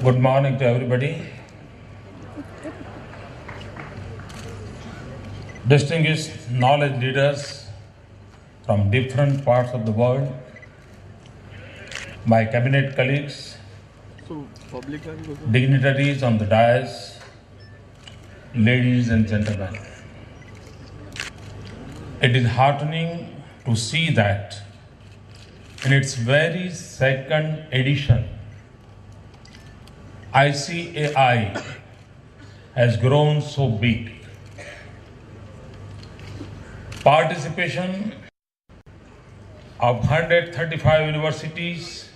Good morning to everybody. Distinguished knowledge leaders from different parts of the world, my cabinet colleagues, dignitaries on the dais, ladies and gentlemen. It is heartening to see that in its very second edition, ICAI has grown so big. Participation of 135 universities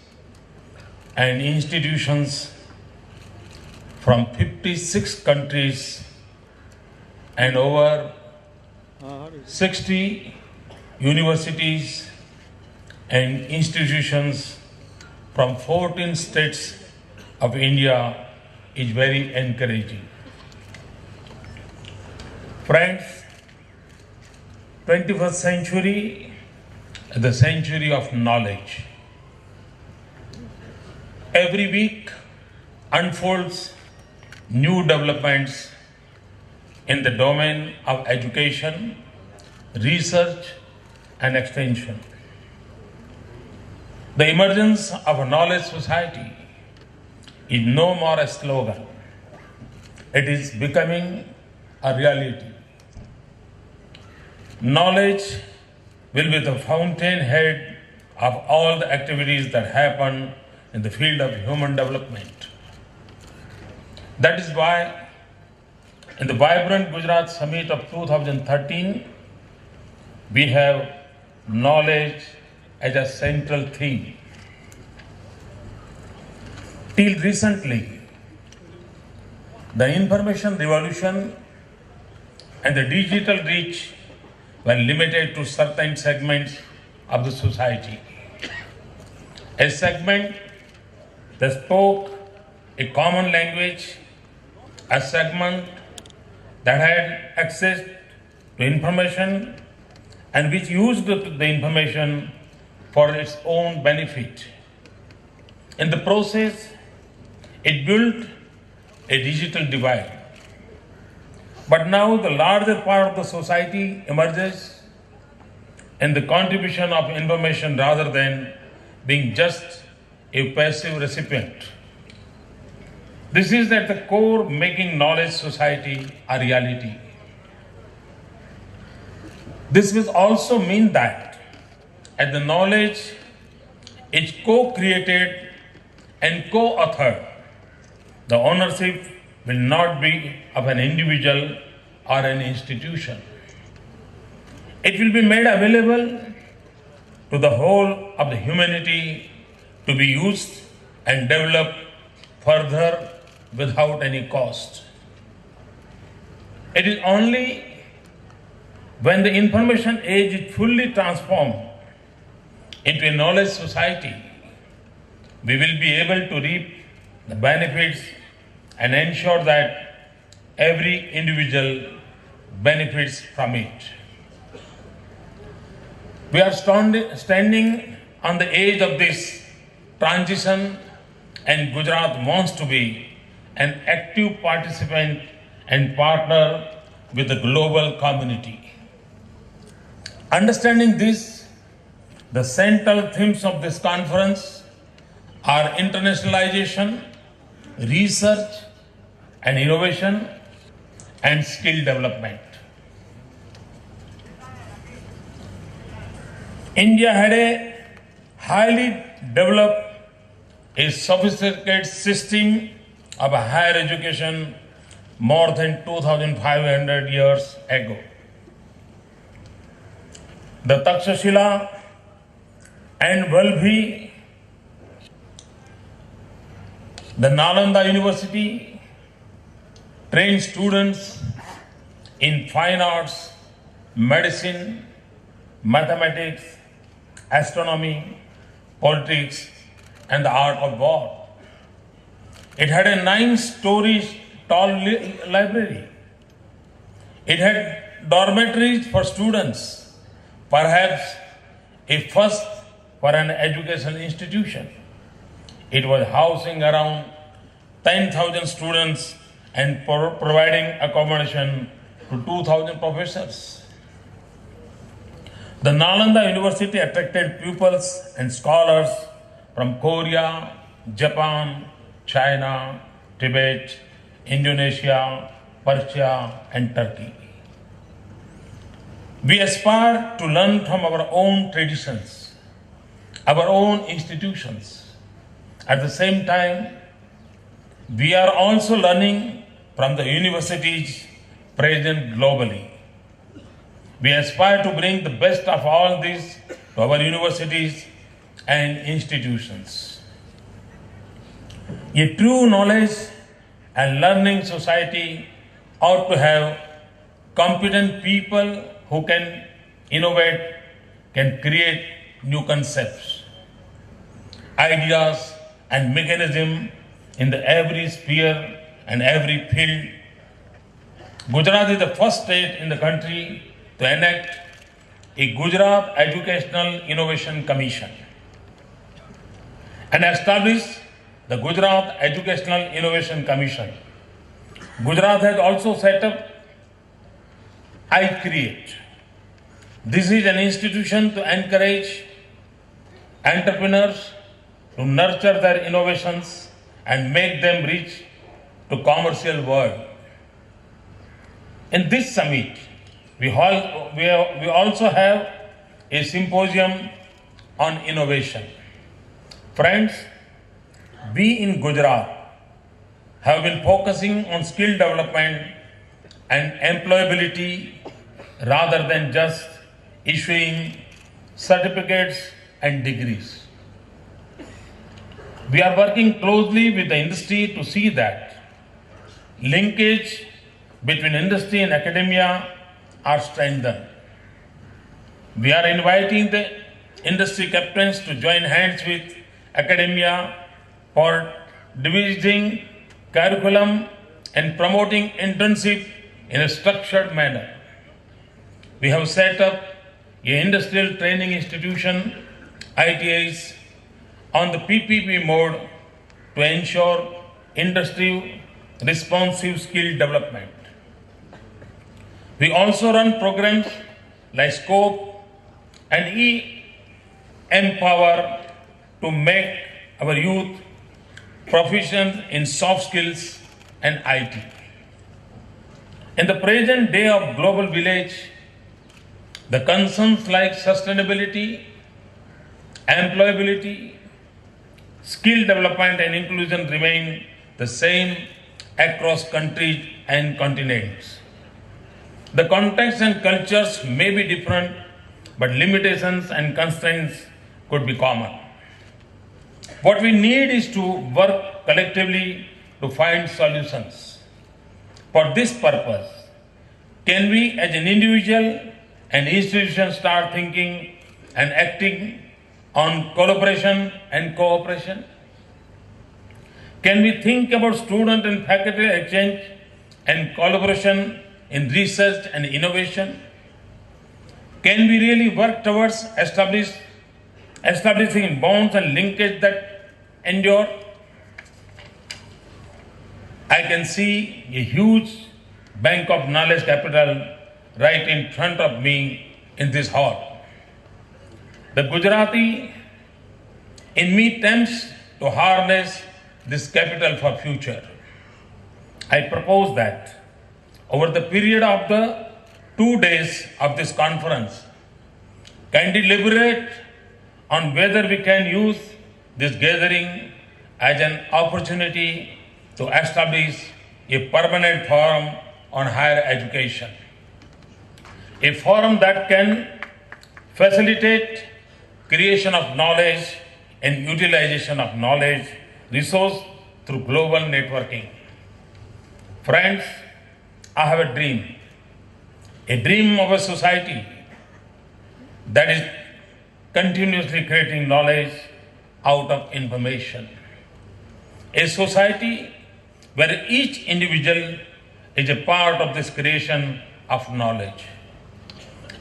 and institutions from 56 countries and over 60 universities and institutions from 14 states of India is very encouraging. Friends, 21st century is the century of knowledge. Every week unfolds new developments in the domain of education, research, and extension. The emergence of a knowledge society is no more a slogan. It is becoming a reality. Knowledge will be the fountainhead of all the activities that happen in the field of human development. That is why in the vibrant Gujarat Summit of 2013, we have knowledge as a central theme. Till recently, the information revolution and the digital reach were limited to certain segments of the society. A segment that spoke a common language, a segment that had access to information and which used the information for its own benefit. In the process, it built a digital divide. But now the larger part of the society emerges in the contribution of information rather than being just a passive recipient. This is at the core making knowledge society a reality. This will also mean that as the knowledge is co-created and co-authored, the ownership will not be of an individual or an institution. It will be made available to the whole of the humanity to be used and developed further without any cost. It is only when the information age is fully transformed into a knowledge society, we will be able to reap the benefits and ensure that every individual benefits from it. We are standing on the edge of this transition, and Gujarat wants to be an active participant and partner with the global community. Understanding this, the central themes of this conference are internationalization, research and innovation, and skill development. India had a highly developed, a sophisticated system of higher education more than 2,500 years ago. The Takshashila and Valbhi, the Nalanda University trained students in fine arts, medicine, mathematics, astronomy, politics, and the art of war. It had a 9-story tall library. It had dormitories for students, perhaps a first for an educational institution. It was housing around 10,000 students and providing accommodation to 2,000 professors. The Nalanda University attracted pupils and scholars from Korea, Japan, China, Tibet, Indonesia, Persia, and Turkey. We aspire to learn from our own traditions, our own institutions. At the same time, we are also learning from the universities present globally. We aspire to bring the best of all this to our universities and institutions. A true knowledge and learning society ought to have competent people who can innovate, can create new concepts, ideas, and mechanism in the every sphere and every field. Gujarat is the first state in the country to enact a Gujarat Educational Innovation Commission and establish the Gujarat Educational Innovation Commission. Gujarat has also set up iCreate. This is an institution to encourage entrepreneurs to nurture their innovations and make them reach to commercial world. In this summit, we also have a symposium on innovation. Friends, we in Gujarat have been focusing on skill development and employability rather than just issuing certificates and degrees. We are working closely with the industry to see that linkage between industry and academia are strengthened. We are inviting the industry captains to join hands with academia for devising curriculum and promoting internship in a structured manner. We have set up an industrial training institution, ITIs, on the PPP mode to ensure industry responsive skill development. We also run programs like SCOPE and E-Empower to make our youth proficient in soft skills and IT. In the present day of global village, the concerns like sustainability, employability, skill development and inclusion remain the same across countries and continents. The context and cultures may be different, but limitations and constraints could be common. What we need is to work collectively to find solutions. For this purpose, can we as an individual and institution start thinking and acting on collaboration and cooperation? Can we think about student and faculty exchange and collaboration in research and innovation? Can we really work towards establishing bonds and linkage that endure? I can see a huge bank of knowledge capital right in front of me in this hall. The Gujarati in me attempts to harness this capital for future. I propose that over the period of the 2 days of this conference, can deliberate on whether we can use this gathering as an opportunity to establish a permanent forum on higher education. A forum that can facilitate creation of knowledge and utilization of knowledge resource through global networking. Friends, I have a dream of a society that is continuously creating knowledge out of information. A society where each individual is a part of this creation of knowledge.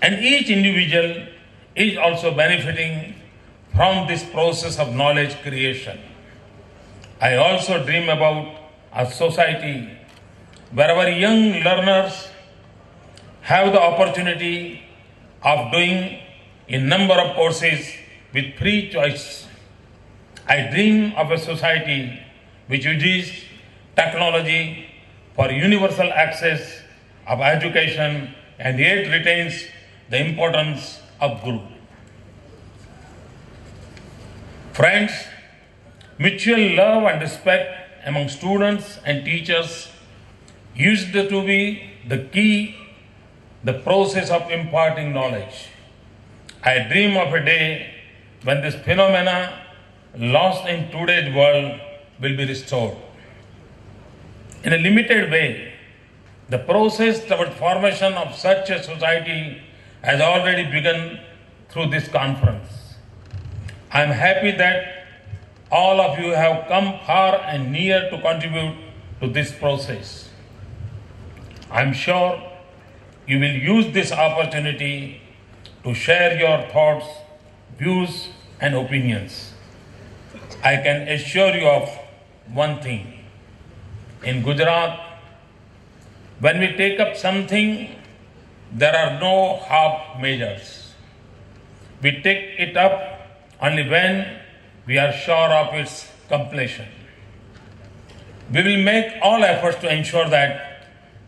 And each individual is also benefiting from this process of knowledge creation. I also dream about a society where our young learners have the opportunity of doing a number of courses with free choice. I dream of a society which uses technology for universal access of education and yet retains the importance of Guru. Friends, mutual love and respect among students and teachers used to be the key, the process of imparting knowledge. I dream of a day when this phenomena lost in today's world will be restored. In a limited way, the process toward formation of such a society has already begun through this conference. I am happy that all of you have come far and near to contribute to this process. I am sure you will use this opportunity to share your thoughts, views, and opinions. I can assure you of one thing. In Gujarat, when we take up something, there are no half measures. We take it up only when we are sure of its completion. We will make all efforts to ensure that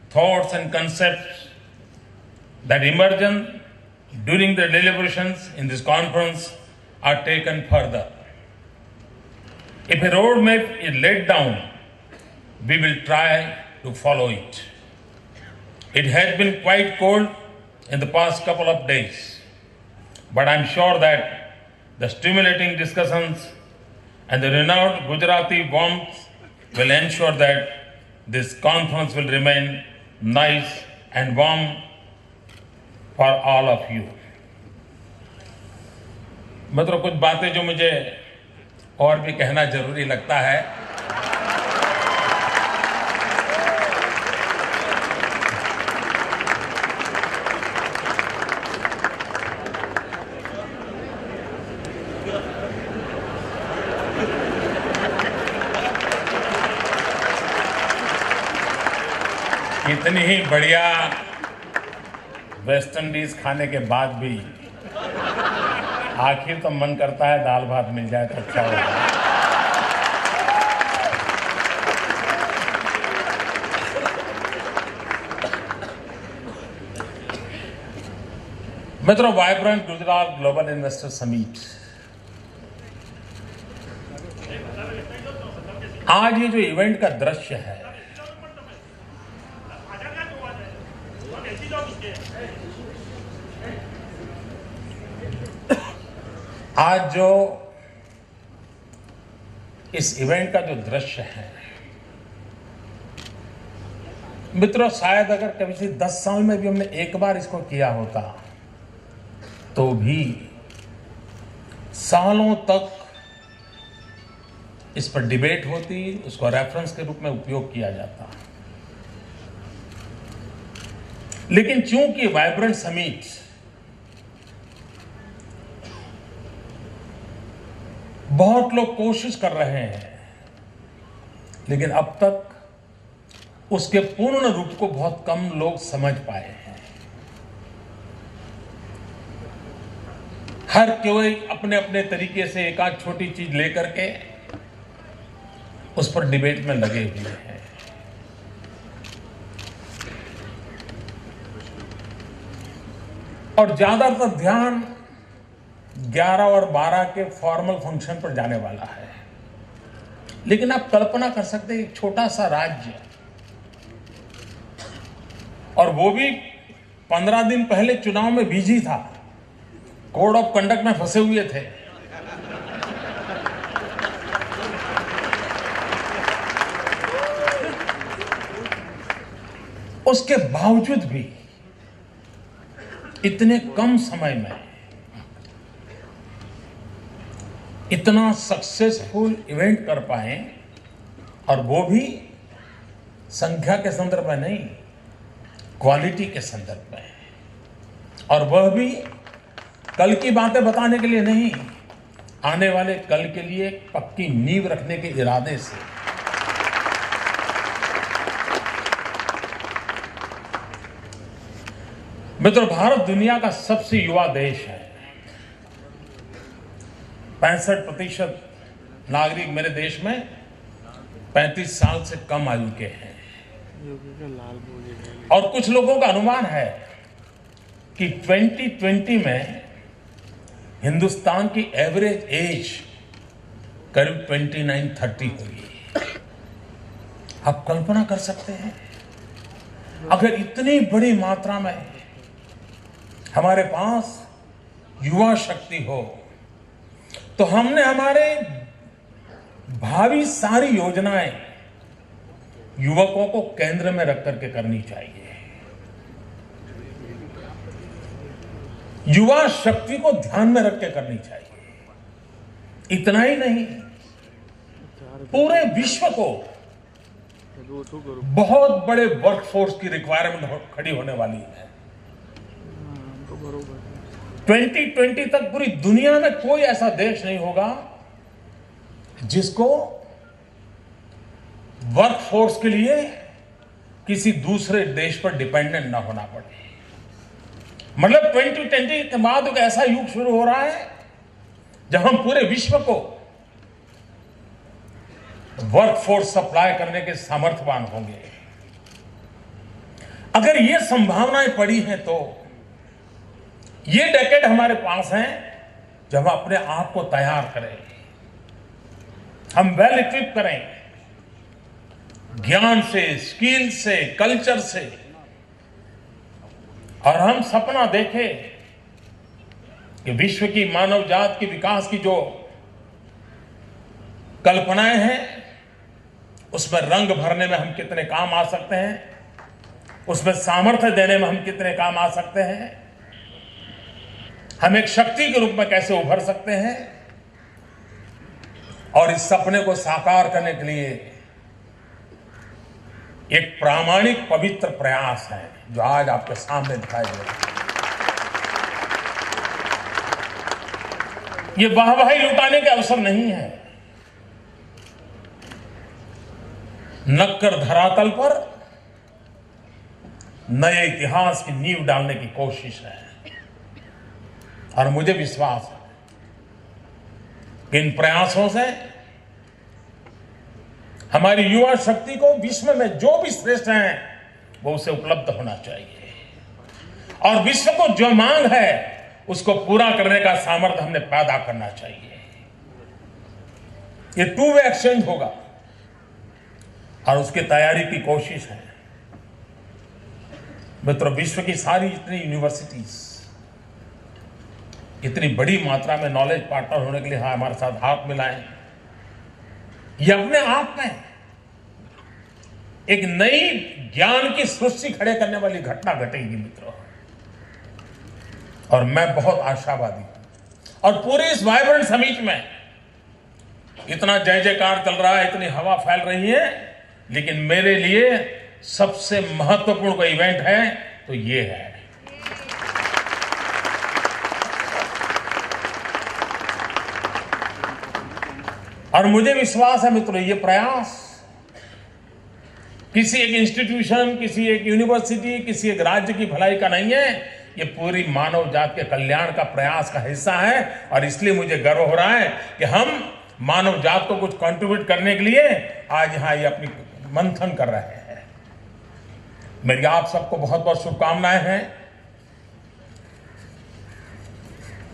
thoughts and concepts that emerge during the deliberations in this conference are taken further. If a roadmap is laid down, we will try to follow it. It has been quite cold in the past couple of days, but I'm sure that the stimulating discussions and the renowned Gujarati warmth will ensure that this conference will remain nice and warm for all of you. मतलब कुछ बातें जो मुझे और भी कहना जरूरी लगता है। इतनी ही बढ़िया वेस्ट इंडीज खाने के बाद भी आखिर तो मन करता है दाल भात मिल जाए तो अच्छा होगा। मित्रों, vibrant Gujarat global investor summit आज ये जो इवेंट का दृश्य है, आज जो इस इवेंट का जो दृश्य है, मित्रों, शायद अगर कभी 10 साल में भी हमने एक बार इसको किया होता तो भी सालों तक इस पर डिबेट होती, उसको रेफरेंस के रूप में उपयोग किया जाता। लेकिन चूंकि वाइब्रेंट समिट बहुत लोग कोशिश कर रहे हैं, लेकिन अब तक उसके पूर्ण रूप को बहुत कम लोग समझ पाए हैं। हर कोई अपने अपने तरीके से एक आध छोटी चीज लेकर के उस पर डिबेट में लगे हुए हैं। और ज्यादातर ध्यान 11 और 12 के फॉर्मल फंक्शन पर जाने वाला है। लेकिन आप कल्पना कर सकते हैं, एक छोटा सा राज्य, और वो भी 15 दिन पहले चुनाव में बिजी था, कोड ऑफ कंडक्ट में फंसे हुए थे। उसके बावजूद भी इतने कम समय में इतना सक्सेसफुल इवेंट कर पाए, और वो भी संख्या के संदर्भ में नहीं, क्वालिटी के संदर्भ में, और वह भी कल की बातें बताने के लिए नहीं, आने वाले कल के लिए पक्की नींव रखने के इरादे से। मित्रों, भारत दुनिया का सबसे युवा देश है। 65% नागरिक मेरे देश में 35 साल से कम आयु के हैं। और कुछ लोगों का अनुमान है कि 2020 में हिंदुस्तान की एवरेज एज करीब 29-30 होगी। आप कल्पना कर सकते हैं, अगर इतनी बड़ी मात्रा में हमारे पास युवा शक्ति हो तो हमने हमारे भावी सारी योजनाएं युवकों को केंद्र में रख करके करनी चाहिए। युवा शक्ति को ध्यान में रख के करनी चाहिए। इतना ही नहीं, पूरे विश्व को बहुत बड़े वर्कफोर्स की रिक्वायरमेंट खड़ी होने वाली है। 2020 तक पूरी दुनिया में कोई ऐसा देश नहीं होगा जिसको वर्कफोर्स के लिए किसी दूसरे देश पर डिपेंडेंट ना होना पड़े। मतलब 2020 के बाद एक ऐसा युग शुरू हो रहा है जब हम पूरे विश्व को वर्कफोर्स सप्लाई करने के सामर्थ्यवान होंगे। अगर ये संभावनाएं पड़ी हैं तो ये डेकेड हमारे पास है जब हम अपने आप को तैयार करें, हम वेल इक्विप करें, ज्ञान से, स्किल से, कल्चर से, और हम सपना देखें कि विश्व की मानव जात की विकास की जो कल्पनाएं हैं उसमें रंग भरने में हम कितने काम आ सकते हैं, उसमें सामर्थ्य देने में हम कितने काम आ सकते हैं, हम एक शक्ति के रूप में कैसे उभर सकते हैं। और इस सपने को साकार करने के लिए एक प्रामाणिक पवित्र प्रयास है जो आज आपके सामने दिखाई दे रहा है। ये वाहवाही लुटाने के अवसर नहीं है, नक्कर धरातल पर नए इतिहास की नींव डालने की कोशिश है। और मुझे विश्वास है कि इन प्रयासों से हमारी युवा शक्ति को विश्व में जो भी श्रेष्ठ है वो उसे उपलब्ध होना चाहिए, और विश्व को जो मांग है उसको पूरा करने का सामर्थ्य हमने पैदा करना चाहिए। ये टू वे एक्सचेंज होगा और उसकी तैयारी की कोशिश है। मित्रों, विश्व की सारी इतनी यूनिवर्सिटीज इतनी बड़ी मात्रा में नॉलेज पार्टनर होने के लिए हमारे साथ हाथ मिलाएं, ये अपने आप में एक नई ज्ञान की सृष्टि खड़े करने वाली घटना घटेगी मित्रों। और मैं बहुत आशावादी हूं। और पूरे इस वाइब्रेंट समिट में इतना जय जयकार चल रहा है, इतनी हवा फैल रही है, लेकिन मेरे लिए सबसे महत्वपूर्ण कोई इवेंट है तो ये है। और मुझे विश्वास है मित्रों, ये प्रयास किसी एक इंस्टीट्यूशन, किसी एक यूनिवर्सिटी, किसी एक राज्य की भलाई का नहीं है, ये पूरी मानव जात के कल्याण का प्रयास का हिस्सा है। और इसलिए मुझे गर्व हो रहा है कि हम मानव जात को कुछ कंट्रीब्यूट करने के लिए आज यहां ये अपनी मंथन कर रहे हैं। मेरी आप सबको बहुत बहुत शुभकामनाएं हैं।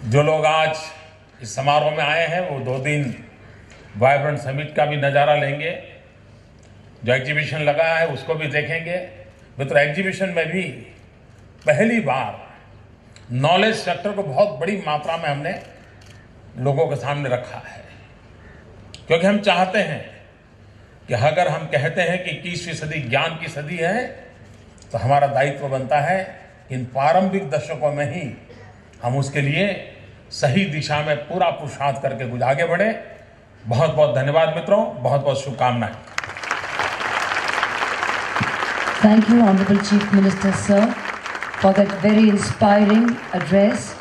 जो लोग आज इस समारोह में आए हैं वो 2 दिन वाइब्रेंट समिट का भी नजारा लेंगे, जो एग्जीबिशन लगा है उसको भी देखेंगे। मित्रों, एग्जीबिशन में भी पहली बार नॉलेज सेक्टर को बहुत बड़ी मात्रा में हमने लोगों के सामने रखा है, क्योंकि हम चाहते हैं कि अगर हम कहते हैं कि 21वीं सदी ज्ञान की सदी है तो हमारा दायित्व बनता है इन प्रारंभिक दशकों में ही हम उसके लिए सही दिशा में पूरा पुरुषार्थ करके कुछ आगे बढ़े। बहुत बहुत धन्यवाद मित्रों, बहुत बहुत शुभकामनाएं। Thank you, Honorable Chief Minister, sir, for that very inspiring address.